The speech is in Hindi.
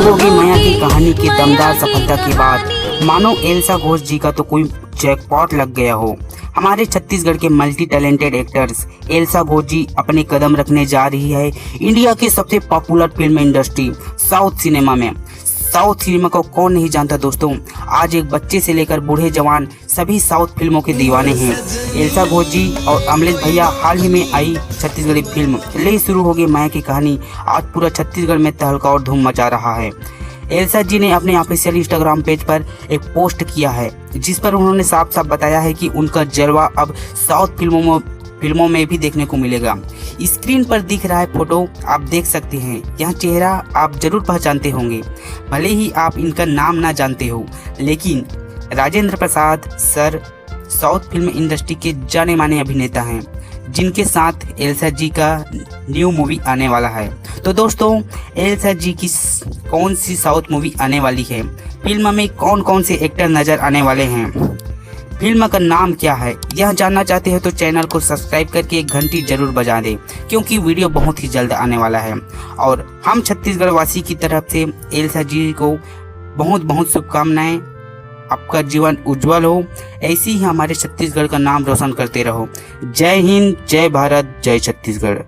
होगी माया की कहानी की दमदार सफलता के बाद मानो एल्सा घोष जी का तो कोई जैकपॉट लग गया हो। हमारे छत्तीसगढ़ के multi talented actors Elsa Ghosh ji अपने कदम रखने जा रही है इंडिया की सबसे popular film industry south cinema में। साउथ सिनेमा को कौन नहीं जानता दोस्तों। आज एक बच्चे से लेकर बूढ़े जवान सभी साउथ फिल्मों के दीवाने हैं। एल्सा घोष जी और अमलेश भैया हाल ही में आई छत्तीसगढ़ी फिल्म ले शुरू हो गई माया की कहानी आज पूरा छत्तीसगढ़ में तहलका और धूम मचा रहा है। एल्सा जी ने अपने ऑफिशियल इंस्टाग्राम पेज पर एक पोस्ट किया है जिस पर उन्होंने साफ साफ बताया है कि उनका जलवा अब साउथ फिल्मों में भी देखने को मिलेगा। स्क्रीन पर दिख रहा है फोटो आप देख सकते हैं। यह चेहरा आप जरूर पहचानते होंगे, भले ही आप इनका नाम ना जानते हो, लेकिन Rajendra Prasad sir south film industry के जाने माने अभिनेता हैं जिनके साथ एल्सा जी का न्यू मूवी आने वाला है। तो दोस्तों एल्सा जी की कौन सी साउथ मूवी आने वाली है, फिल्म में कौन कौन से एक्टर नजर आने वाले हैं, फिल्म का नाम क्या है, यह जानना चाहते हैं तो चैनल को सब्सक्राइब करके एक घंटी जरूर बजा दें क्योंकि वीडियो बहुत ही जल्द आने वाला है। और हम छत्तीसगढ़ वासी की तरफ से एल्सा जी को बहुत बहुत शुभकामनाएं। आपका जीवन उज्जवल हो, ऐसी ही हमारे छत्तीसगढ़ का नाम रोशन करते रहो। जय हिंद, जय भारत, जय छत्तीसगढ़।